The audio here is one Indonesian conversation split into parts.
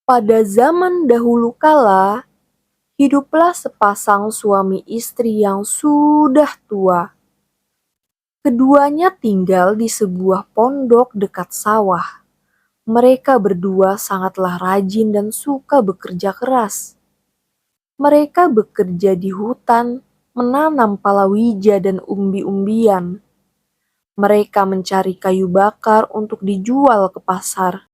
Pada zaman dahulu kala, hiduplah sepasang suami istri yang sudah tua. Keduanya tinggal di sebuah pondok dekat sawah. Mereka berdua sangatlah rajin dan suka bekerja keras. Mereka bekerja di hutan, menanam palawija dan umbi-umbian. Mereka mencari kayu bakar untuk dijual ke pasar.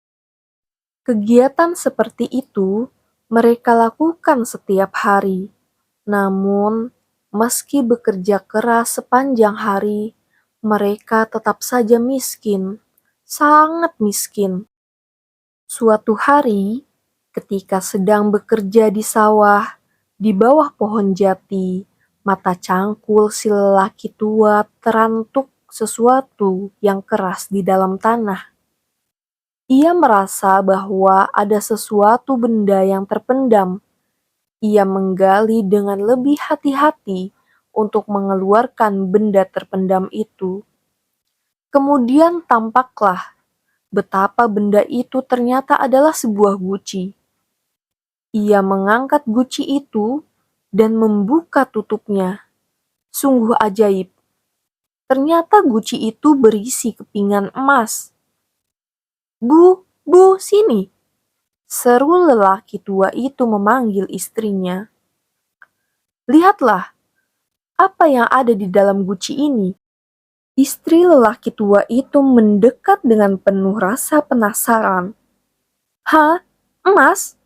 Kegiatan seperti itu mereka lakukan setiap hari. Namun, meski bekerja keras sepanjang hari, mereka tetap saja miskin, sangat miskin. Suatu hari, ketika sedang bekerja di sawah, di bawah pohon jati, mata cangkul si lelaki tua terantuk sesuatu yang keras di dalam tanah. Ia merasa bahwa ada sesuatu benda yang terpendam. Ia menggali dengan lebih hati-hati untuk mengeluarkan benda terpendam itu. Kemudian tampaklah betapa benda itu ternyata adalah sebuah guci. Ia mengangkat guci itu dan membuka tutupnya. Sungguh ajaib. Ternyata guci itu berisi kepingan emas. Bu, sini!" Seru lelaki tua itu memanggil istrinya. "Lihatlah, apa yang ada di dalam guci ini?" Istri lelaki tua itu mendekat dengan penuh rasa penasaran. "Hah? Emas?"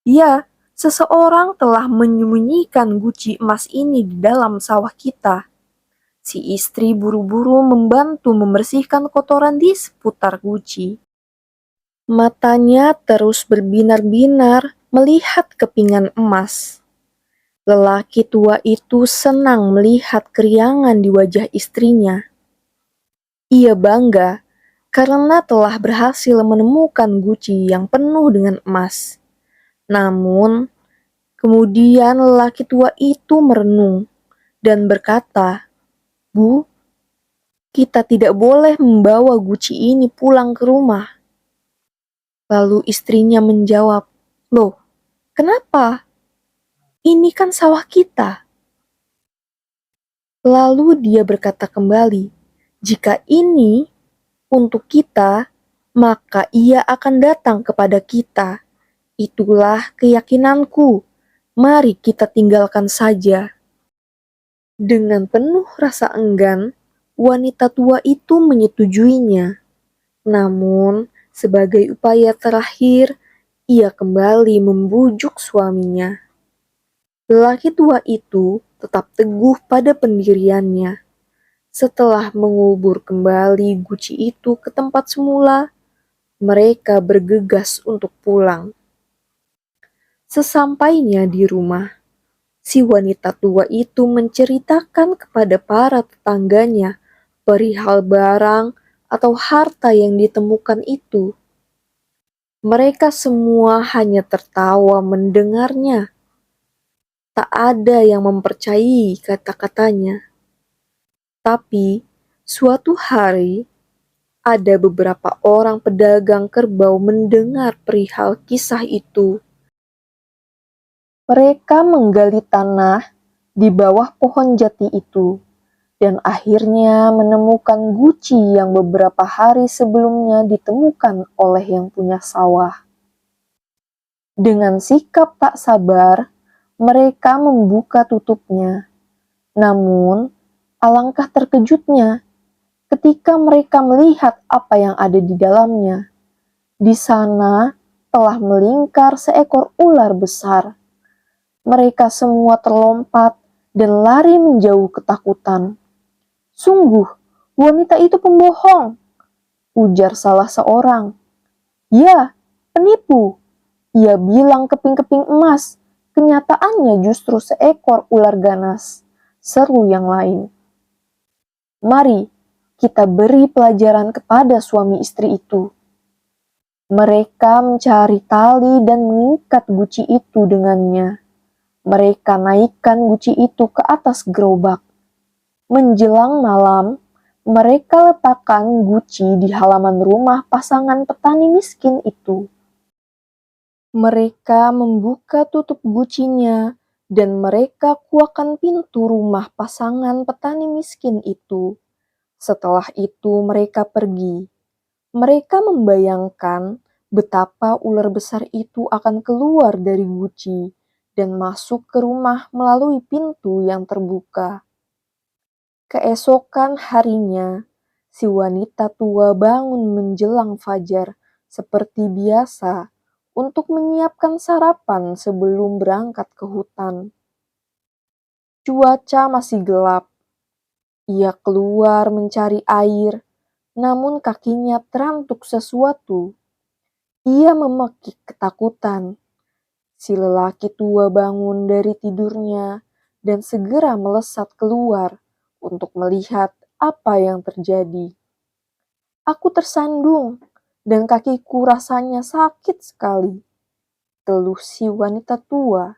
"Ya, seseorang telah menyembunyikan guci emas ini di dalam sawah kita." Si istri buru-buru membantu membersihkan kotoran di seputar guci. Matanya terus berbinar-binar melihat kepingan emas. Lelaki tua itu senang melihat keriangan di wajah istrinya. Ia bangga karena telah berhasil menemukan guci yang penuh dengan emas. Namun, kemudian lelaki tua itu merenung dan berkata, "Bu, kita tidak boleh membawa guci ini pulang ke rumah." Lalu istrinya menjawab, "Loh, kenapa? Ini kan sawah kita." Lalu dia berkata kembali, "Jika ini untuk kita, maka ia akan datang kepada kita. Itulah keyakinanku. Mari kita tinggalkan saja." Dengan penuh rasa enggan, wanita tua itu menyetujuinya. Namun, sebagai upaya terakhir, ia kembali membujuk suaminya. Lelaki tua itu tetap teguh pada pendiriannya. Setelah mengubur kembali guci itu ke tempat semula, mereka bergegas untuk pulang. Sesampainya di rumah, si wanita tua itu menceritakan kepada para tetangganya perihal barang atau harta yang ditemukan itu. Mereka semua hanya tertawa mendengarnya. Tak ada yang mempercayai kata-katanya. Tapi, suatu hari, ada beberapa orang pedagang kerbau mendengar perihal kisah itu. Mereka menggali tanah di bawah pohon jati itu, dan akhirnya menemukan guci yang beberapa hari sebelumnya ditemukan oleh yang punya sawah. Dengan sikap tak sabar, mereka membuka tutupnya. Namun, alangkah terkejutnya ketika mereka melihat apa yang ada di dalamnya. Di sana telah melingkar seekor ular besar. Mereka semua terlompat dan lari menjauh ketakutan. "Sungguh, wanita itu pembohong," ujar salah seorang. "Ya, penipu. Ia bilang keping-keping emas, kenyataannya justru seekor ular ganas," seru yang lain. "Mari kita beri pelajaran kepada suami istri itu." Mereka mencari tali dan mengikat guci itu dengannya. Mereka naikkan guci itu ke atas gerobak. Menjelang malam, mereka letakkan guci di halaman rumah pasangan petani miskin itu. Mereka membuka tutup gucinya dan mereka kuakan pintu rumah pasangan petani miskin itu. Setelah itu mereka pergi. Mereka membayangkan betapa ular besar itu akan keluar dari guci dan masuk ke rumah melalui pintu yang terbuka. Keesokan harinya, si wanita tua bangun menjelang fajar seperti biasa untuk menyiapkan sarapan sebelum berangkat ke hutan. Cuaca masih gelap. Ia keluar mencari air, namun kakinya terantuk sesuatu. Ia memekik ketakutan. Si lelaki tua bangun dari tidurnya dan segera melesat keluar untuk melihat apa yang terjadi. Aku tersandung dan kakiku rasanya sakit sekali, keluh si wanita tua.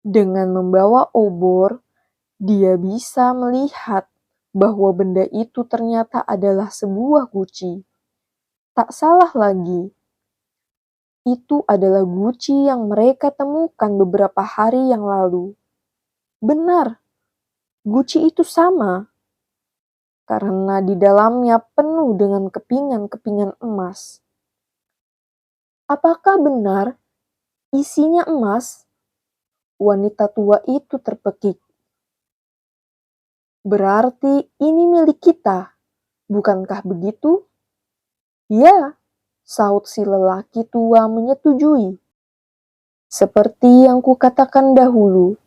Dengan membawa obor, dia bisa melihat bahwa benda itu ternyata adalah sebuah guci. Tak salah lagi, itu adalah guci yang mereka temukan beberapa hari yang lalu. Benar, guci itu sama, karena di dalamnya penuh dengan kepingan-kepingan emas. Apakah benar isinya emas? Wanita tua itu terpekik. Berarti ini milik kita, bukankah begitu? Ya, saut si lelaki tua menyetujui. Seperti yang kukatakan dahulu,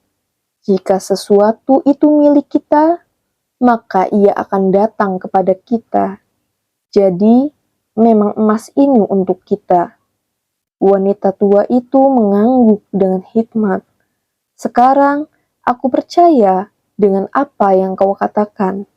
jika sesuatu itu milik kita, maka ia akan datang kepada kita. Jadi, memang emas ini untuk kita. Wanita tua itu mengangguk dengan hikmat. Sekarang, aku percaya dengan apa yang kau katakan.